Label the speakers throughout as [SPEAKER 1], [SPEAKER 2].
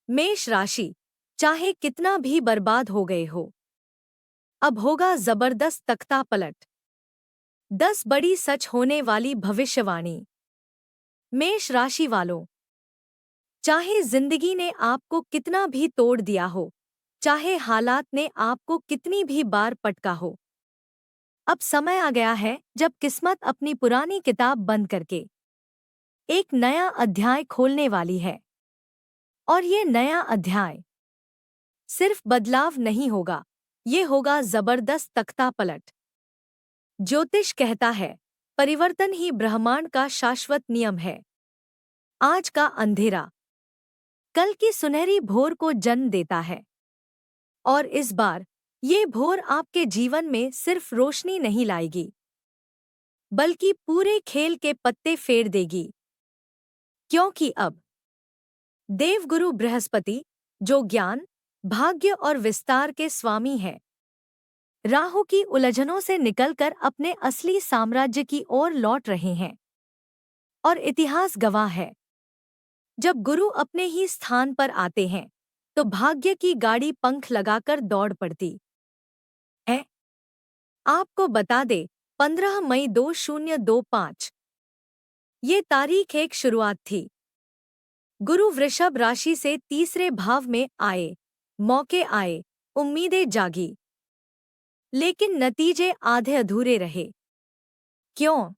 [SPEAKER 1] मेष राशि, चाहे कितना भी बर्बाद हो गए हो, अब होगा जबरदस्त तख्ता पलट। 10 बड़ी सच होने वाली भविष्यवाणी। मेष राशि वालों, चाहे जिंदगी ने आपको कितना भी तोड़ दिया हो, चाहे हालात ने आपको कितनी भी बार पटका हो, अब समय आ गया है जब किस्मत अपनी पुरानी किताब बंद करके एक नया अध्याय खोलने वाली है। और ये नया अध्याय सिर्फ बदलाव नहीं होगा, ये होगा जबरदस्त तख्ता पलट। ज्योतिष कहता है, परिवर्तन ही ब्रह्मांड का शाश्वत नियम है। आज का अंधेरा कल की सुनहरी भोर को जन्म देता है। और इस बार ये भोर आपके जीवन में सिर्फ रोशनी नहीं लाएगी, बल्कि पूरे खेल के पत्ते फेर देगी। क्योंकि अब देवगुरु बृहस्पति, जो ज्ञान, भाग्य और विस्तार के स्वामी हैं, राहु की उलझनों से निकलकर अपने असली साम्राज्य की ओर लौट रहे हैं। और इतिहास गवाह है, जब गुरु अपने ही स्थान पर आते हैं तो भाग्य की गाड़ी पंख लगाकर दौड़ पड़ती है। आपको बता दे, 15 मई 2025 ये तारीख एक शुरुआत थी। गुरु वृषभ राशि से तीसरे भाव में आए, मौके आए, उम्मीदें जागी, लेकिन नतीजे आधे अधूरे रहे। क्यों?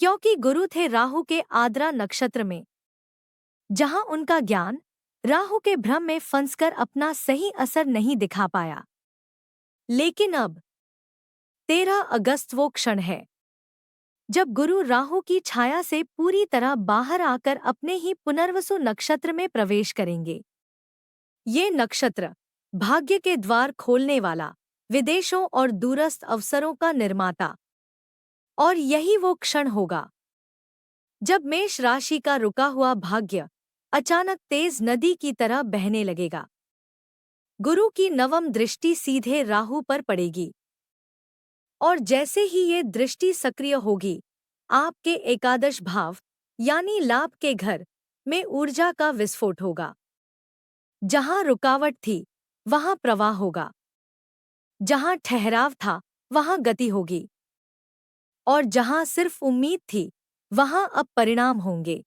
[SPEAKER 1] क्योंकि गुरु थे राहु के आद्रा नक्षत्र में, जहां उनका ज्ञान राहु के भ्रम में फंसकर अपना सही असर नहीं दिखा पाया। लेकिन अब 13 अगस्त वो क्षण है जब गुरु राहु की छाया से पूरी तरह बाहर आकर अपने ही पुनर्वसु नक्षत्र में प्रवेश करेंगे। ये नक्षत्र भाग्य के द्वार खोलने वाला, विदेशों और दूरस्थ अवसरों का निर्माता। और यही वो क्षण होगा जब मेष राशि का रुका हुआ भाग्य अचानक तेज नदी की तरह बहने लगेगा। गुरु की नवम दृष्टि सीधे राहु पर पड़ेगी, और जैसे ही ये दृष्टि सक्रिय होगी, आपके एकादश भाव यानी लाभ के घर में ऊर्जा का विस्फोट होगा। जहां रुकावट थी वहां प्रवाह होगा, जहां ठहराव था वहां गति होगी, और जहां सिर्फ उम्मीद थी वहां अब परिणाम होंगे।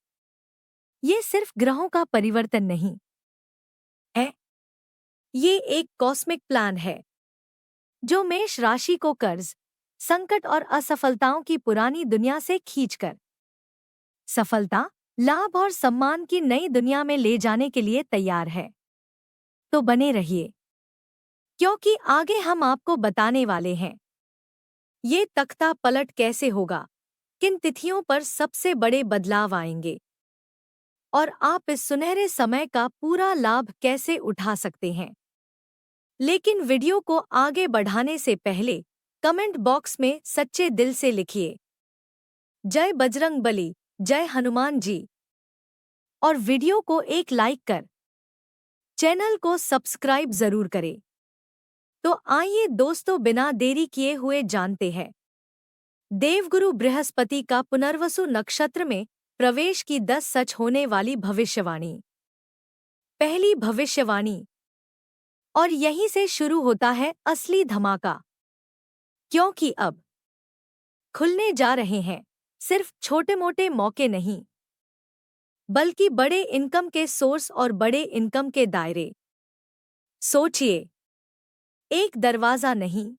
[SPEAKER 1] ये सिर्फ ग्रहों का परिवर्तन नहीं है, ये एक कॉस्मिक प्लान है जो मेष राशि को कर्ज, संकट और असफलताओं की पुरानी दुनिया से खींचकर सफलता, लाभ और सम्मान की नई दुनिया में ले जाने के लिए तैयार है। तो बने रहिए, क्योंकि आगे हम आपको बताने वाले हैं ये तख्ता पलट कैसे होगा, किन तिथियों पर सबसे बड़े बदलाव आएंगे, और आप इस सुनहरे समय का पूरा लाभ कैसे उठा सकते हैं। लेकिन वीडियो को आगे बढ़ाने से पहले कमेंट बॉक्स में सच्चे दिल से लिखिए, जय बजरंग बली, जय हनुमान जी, और वीडियो को एक लाइक कर चैनल को सब्सक्राइब जरूर करें। तो आइए दोस्तों, बिना देरी किए हुए जानते हैं देवगुरु बृहस्पति का पुनर्वसु नक्षत्र में प्रवेश की 10 सच होने वाली भविष्यवाणी। पहली भविष्यवाणी, और यहीं से शुरू होता है असली धमाका, क्योंकि अब खुलने जा रहे हैं सिर्फ छोटे-मोटे मौके नहीं, बल्कि बड़े इनकम के सोर्स और बड़े इनकम के दायरे। सोचिए, एक दरवाजा नहीं,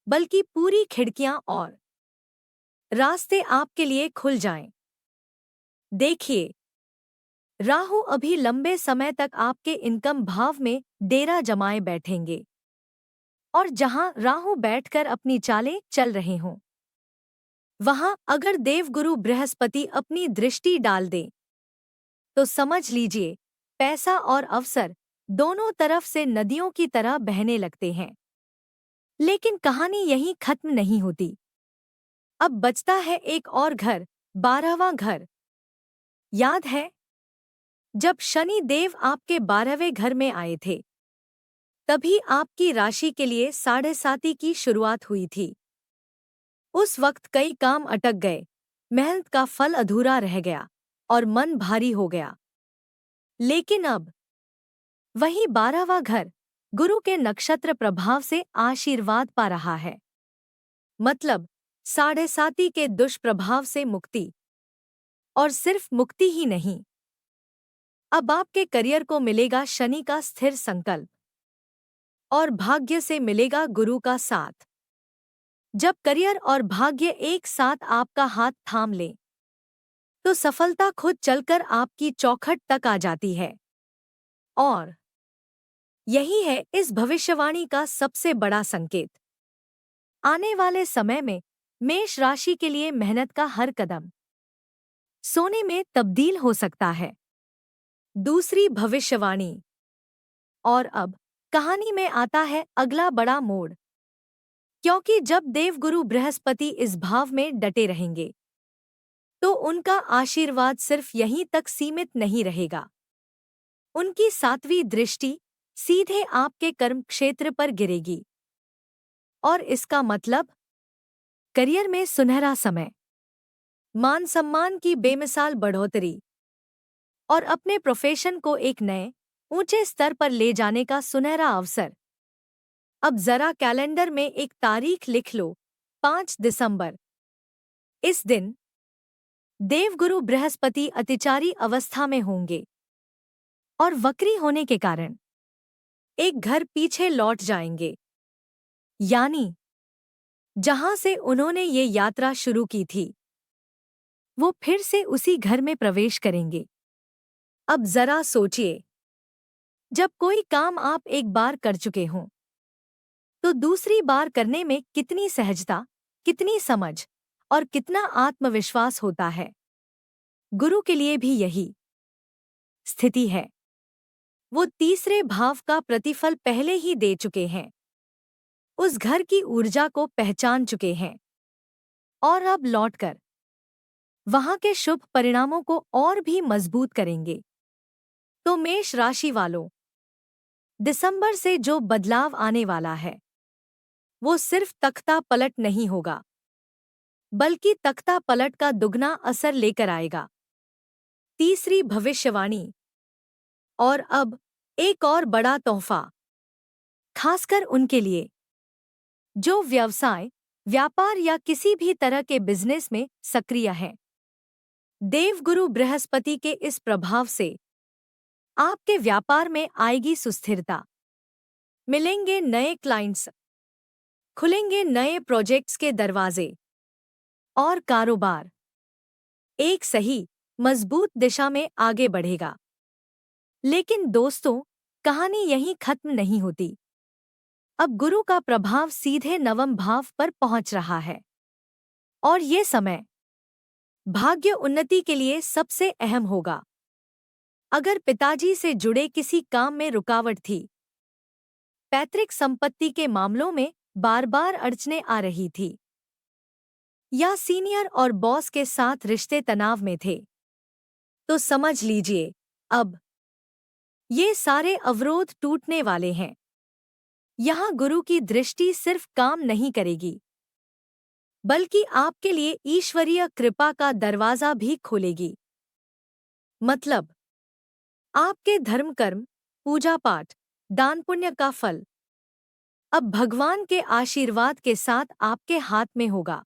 [SPEAKER 1] बल्कि पूरी खिड़कियां और रास्ते आपके लिए खुल जाएं। देखिए, राहु अभी लंबे समय तक आपके इनकम भाव में डेरा जमाए बैठेंगे, और जहां राहु बैठकर अपनी चालें चल रहे हों, वहां अगर देवगुरु बृहस्पति अपनी दृष्टि डाल दें, तो समझ लीजिए पैसा और अवसर दोनों तरफ से नदियों की तरह बहने लगते हैं। लेकिन कहानी यहीं खत्म नहीं होती। अब बचता है एक और घर, 12वां घर। याद है जब शनि देव आपके 12वें घर में आए थे, तभी आपकी राशि के लिए 7.5 की शुरुआत हुई थी। उस वक्त कई काम अटक गए, मेहनत का फल अधूरा रह गया और मन भारी हो गया। लेकिन अब वहीं 12वां घर गुरु के नक्षत्र प्रभाव से आशीर्वाद पा रहा है। मतलब साढ़े साती के दुष्प्रभाव से मुक्ति। और सिर्फ मुक्ति ही नहीं, अब आपके करियर को मिलेगा शनि का स्थिर संकल्प और भाग्य से मिलेगा गुरु का साथ। जब करियर और भाग्य एक साथ आपका हाथ थाम ले तो सफलता खुद चलकर आपकी चौखट तक आ जाती है। और यही है इस भविष्यवाणी का सबसे बड़ा संकेत। आने वाले समय में मेष राशि के लिए मेहनत का हर कदम सोने में तब्दील हो सकता है। दूसरी भविष्यवाणी। और अब कहानी में आता है अगला बड़ा मोड़। क्योंकि जब देवगुरु बृहस्पति इस भाव में डटे रहेंगे तो उनका आशीर्वाद सिर्फ यहीं तक सीमित नहीं रहेगा। उनकी 7वीं दृष्टि सीधे आपके कर्म क्षेत्र पर गिरेगी। और इसका मतलब करियर में सुनहरा समय, मान सम्मान की बेमिसाल बढ़ोतरी और अपने प्रोफेशन को एक नए ऊंचे स्तर पर ले जाने का सुनहरा अवसर। अब जरा कैलेंडर में एक तारीख लिख लो, 5 दिसंबर। इस दिन देवगुरु बृहस्पति अतिचारी अवस्था में होंगे और वक्री होने के कारण एक घर पीछे लौट जाएंगे। यानी जहां से उन्होंने ये यात्रा शुरू की थी वो फिर से उसी घर में प्रवेश करेंगे। अब जरा सोचिए, जब कोई काम आप एक बार कर चुके हों तो दूसरी बार करने में कितनी सहजता, कितनी समझ और कितना आत्मविश्वास होता है। गुरु के लिए भी यही स्थिति है। वो तीसरे भाव का प्रतिफल पहले ही दे चुके हैं, उस घर की ऊर्जा को पहचान चुके हैं और अब लौटकर वहां के शुभ परिणामों को और भी मजबूत करेंगे। तो मेष राशि वालों, दिसंबर से जो बदलाव आने वाला है वो सिर्फ तख्ता पलट नहीं होगा, बल्कि तख्ता पलट का दुगना असर लेकर आएगा। तीसरी भविष्यवाणी। और अब एक और बड़ा तोहफा, खासकर उनके लिए जो व्यवसाय, व्यापार या किसी भी तरह के बिजनेस में सक्रिय हैं। देवगुरु बृहस्पति के इस प्रभाव से आपके व्यापार में आएगी सुस्थिरता, मिलेंगे नए क्लाइंट्स, खुलेंगे नए प्रोजेक्ट्स के दरवाजे और कारोबार एक सही मजबूत दिशा में आगे बढ़ेगा। लेकिन दोस्तों, कहानी यहीं खत्म नहीं होती। अब गुरु का प्रभाव सीधे नवम भाव पर पहुंच रहा है और ये समय भाग्य उन्नति के लिए सबसे अहम होगा। अगर पिताजी से जुड़े किसी काम में रुकावट थी, पैतृक संपत्ति के मामलों में बार बार अड़चने आ रही थी, या सीनियर और बॉस के साथ रिश्ते तनाव में थे, तो समझ लीजिए अब ये सारे अवरोध टूटने वाले हैं। यहाँ गुरु की दृष्टि सिर्फ काम नहीं करेगी, बल्कि आपके लिए ईश्वरीय कृपा का दरवाजा भी खोलेगी। मतलब आपके धर्म कर्म, पूजा पाठ, दान पुण्य का फल अब भगवान के आशीर्वाद के साथ आपके हाथ में होगा।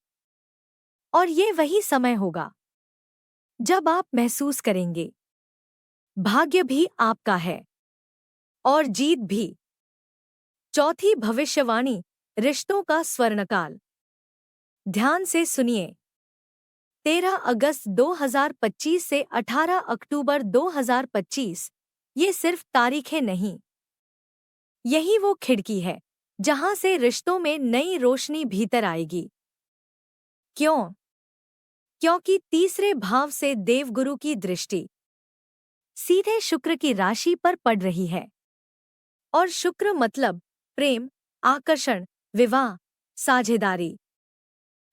[SPEAKER 1] और ये वही समय होगा जब आप महसूस करेंगे भाग्य भी आपका है और जीत भी। चौथी भविष्यवाणी, रिश्तों का स्वर्णकाल। ध्यान से सुनिए। 13 अगस्त 2025 से 18 अक्टूबर 2025, ये सिर्फ तारीखें नहीं, यही वो खिड़की है जहां से रिश्तों में नई रोशनी भीतर आएगी। क्यों? क्योंकि तीसरे भाव से देवगुरु की दृष्टि सीधे शुक्र की राशि पर पड़ रही है। और शुक्र मतलब प्रेम, आकर्षण, विवाह, साझेदारी,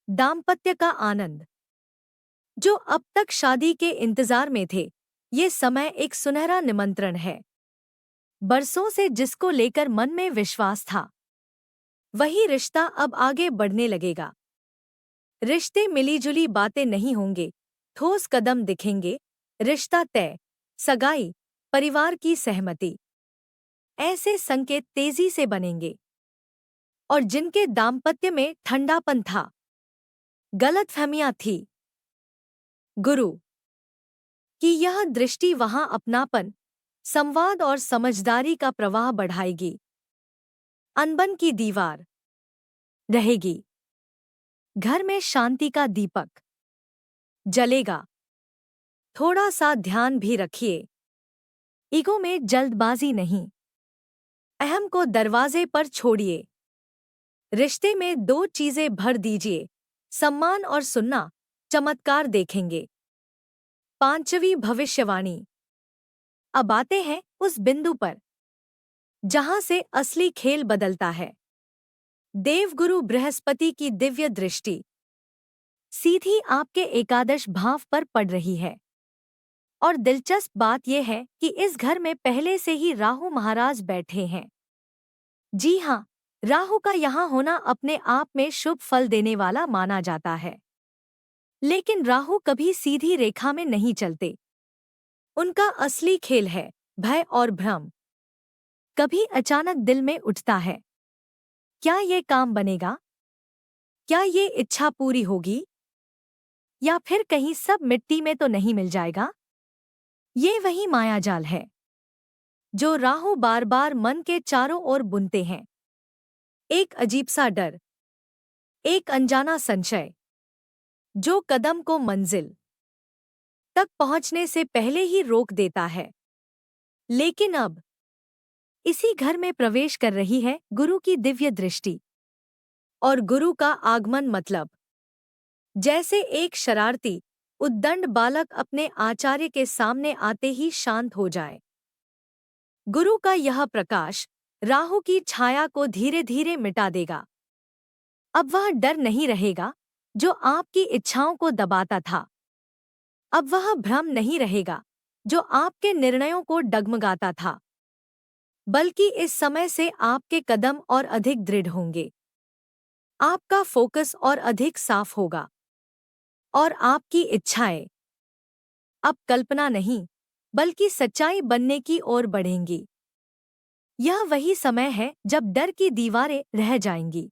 [SPEAKER 1] दाम्पत्य का आनंद। जो अब तक शादी के इंतजार में थे, ये समय एक सुनहरा निमंत्रण है। बरसों से जिसको लेकर मन में विश्वास था, वही रिश्ता अब आगे बढ़ने लगेगा। रिश्ते मिलीजुली बातें नहीं होंगे, ठोस कदम दिखेंगे, रिश्ता तय, सगाई, परिवार की सहमति। ऐसे संकेत तेजी से बनेंगे और जिनके दाम्पत्य में ठंडापन था, गलतफहमियां थी। गुरु की यह दृष्टि वहां अपनापन, संवाद और समझदारी का प्रवाह बढ़ाएगी। अनबन की दीवार रहेगी। घर में शांति का दीपक जलेगा। थोड़ा सा ध्यान भी रखिए। ईगो में जल्दबाजी नहीं। अहम को दरवाजे पर छोड़िए। रिश्ते में दो चीजें भर दीजिए, सम्मान और सुनना। चमत्कार देखेंगे। पांचवी भविष्यवाणी। अब आते हैं उस बिंदु पर जहां से असली खेल बदलता है। देवगुरु बृहस्पति की दिव्य दृष्टि सीधी आपके एकादश भाव पर पड़ रही है। और दिलचस्प बात यह है कि इस घर में पहले से ही राहु महाराज बैठे हैं। जी हाँ, राहु का यहाँ होना अपने आप में शुभ फल देने वाला माना जाता है। लेकिन राहु कभी सीधी रेखा में नहीं चलते। उनका असली खेल है भय और भ्रम। कभी अचानक दिल में उठता है, क्या ये काम बनेगा? क्या ये इच्छा पूरी होगी? या फिर कहीं सब मिट्टी में तो नहीं मिल जाएगा? ये वही मायाजाल है जो राहु बार बार मन के चारों ओर बुनते हैं। एक अजीब सा डर, एक अनजाना संशय, जो कदम को मंजिल तक पहुंचने से पहले ही रोक देता है। लेकिन अब इसी घर में प्रवेश कर रही है गुरु की दिव्य दृष्टि। और गुरु का आगमन मतलब जैसे एक शरारती उद्दंड बालक अपने आचार्य के सामने आते ही शांत हो जाए। गुरु का यह प्रकाश राहु की छाया को धीरे धीरे मिटा देगा। अब वह डर नहीं रहेगा जो आपकी इच्छाओं को दबाता था। अब वह भ्रम नहीं रहेगा जो आपके निर्णयों को डगमगाता था। बल्कि इस समय से आपके कदम और अधिक दृढ़ होंगे। आपका फोकस और अधिक साफ होगा। और आपकी इच्छाएं अब कल्पना नहीं बल्कि सच्चाई बनने की ओर बढ़ेंगी। यह वही समय है जब डर की दीवारें रह जाएंगी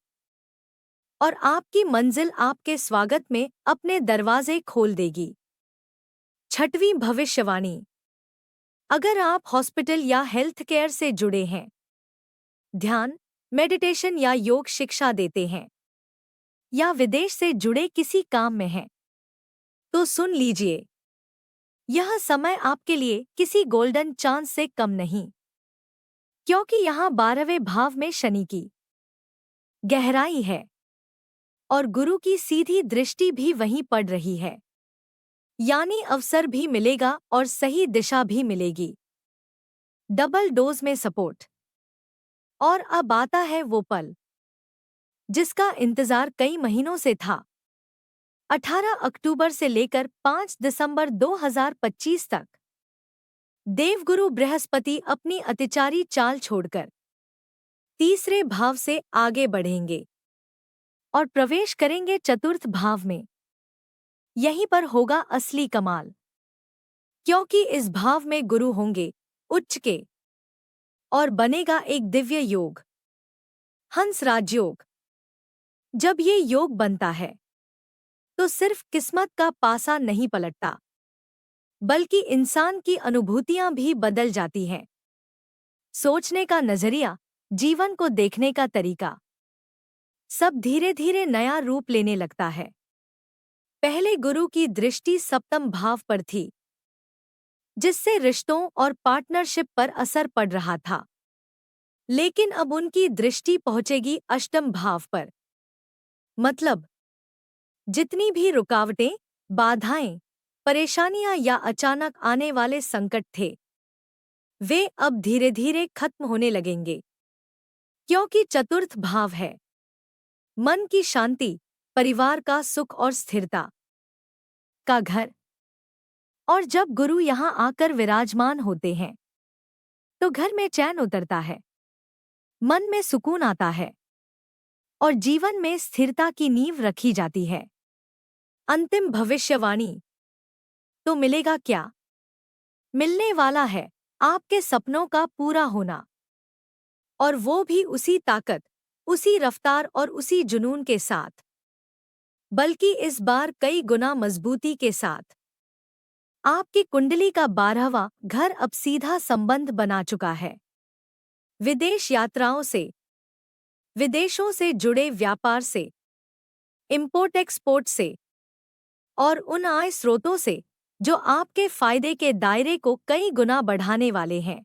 [SPEAKER 1] और आपकी मंजिल आपके स्वागत में अपने दरवाजे खोल देगी। छठवीं भविष्यवाणी। अगर आप हॉस्पिटल या हेल्थ केयर से जुड़े हैं, ध्यान, मेडिटेशन या योग शिक्षा देते हैं, या विदेश से जुड़े किसी काम में हैं, तो सुन लीजिए, यह समय आपके लिए किसी गोल्डन चांस से कम नहीं। क्योंकि यहाँ 12वें भाव में शनि की गहराई है और गुरु की सीधी दृष्टि भी वहीं पड़ रही है। यानी अवसर भी मिलेगा और सही दिशा भी मिलेगी। डबल डोज में सपोर्ट। और अब आता है वो पल जिसका इंतजार कई महीनों से था। 18 अक्टूबर से लेकर 5 दिसंबर 2025 तक देवगुरु बृहस्पति अपनी अतिचारी चाल छोड़कर तीसरे भाव से आगे बढ़ेंगे और प्रवेश करेंगे चतुर्थ भाव में। यहीं पर होगा असली कमाल। क्योंकि इस भाव में गुरु होंगे उच्च के और बनेगा एक दिव्य योग, हंस राजयोग। जब ये योग बनता है तो सिर्फ किस्मत का पासा नहीं पलटता, बल्कि इंसान की अनुभूतियां भी बदल जाती हैं। सोचने का नजरिया, जीवन को देखने का तरीका, सब धीरे धीरे नया रूप लेने लगता है। पहले गुरु की दृष्टि सप्तम भाव पर थी, जिससे रिश्तों और पार्टनरशिप पर असर पड़ रहा था। लेकिन अब उनकी दृष्टि पहुंचेगी अष्टम भाव पर। मतलब जितनी भी रुकावटें, बाधाएं, परेशानियां या अचानक आने वाले संकट थे, वे अब धीरे धीरे खत्म होने लगेंगे। क्योंकि चतुर्थ भाव है मन की शांति, परिवार का सुख और स्थिरता का घर। और जब गुरु यहाँ आकर विराजमान होते हैं तो घर में चैन उतरता है, मन में सुकून आता है और जीवन में स्थिरता की नींव रखी जाती है। अंतिम भविष्यवाणी। तो मिलेगा क्या? मिलने वाला है आपके सपनों का पूरा होना। और वो भी उसी ताकत, उसी रफ्तार और उसी जुनून के साथ, बल्कि इस बार कई गुना मजबूती के साथ। आपकी कुंडली का 12वां घर अब सीधा संबंध बना चुका है विदेश यात्राओं से, विदेशों से जुड़े व्यापार से, इंपोर्ट एक्सपोर्ट से और उन आय स्रोतों से जो आपके फायदे के दायरे को कई गुना बढ़ाने वाले हैं।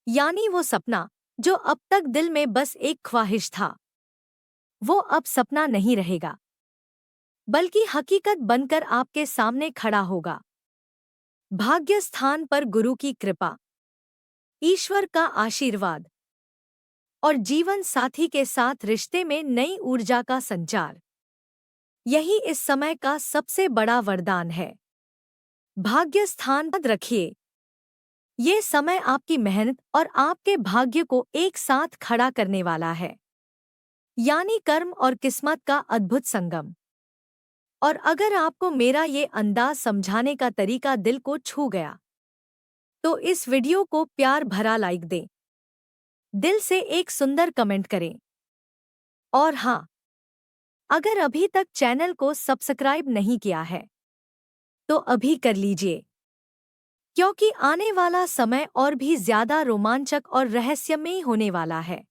[SPEAKER 1] यानी वो सपना जो अब तक दिल में बस एक ख्वाहिश था, वो अब सपना नहीं रहेगा, बल्कि हकीकत बनकर आपके सामने खड़ा होगा। भाग्य स्थान पर गुरु की कृपा, ईश्वर का आशीर्वाद और जीवन साथी के साथ रिश्ते में नई ऊर्जा का संचार, यही इस समय का सबसे बड़ा वरदान है। भाग्य स्थान पर रखिए। ये समय आपकी मेहनत और आपके भाग्य को एक साथ खड़ा करने वाला है, यानी कर्म और किस्मत का अद्भुत संगम। और अगर आपको मेरा ये अंदाज समझाने का तरीका दिल को छू गया, तो इस वीडियो को प्यार भरा लाइक दें, दिल से एक सुंदर कमेंट करें। और हाँ, अगर अभी तक चैनल को सब्सक्राइब नहीं किया है, तो अभी कर लीजिए, क्योंकि आने वाला समय और भी ज्यादा रोमांचक और रहस्यमयी होने वाला है।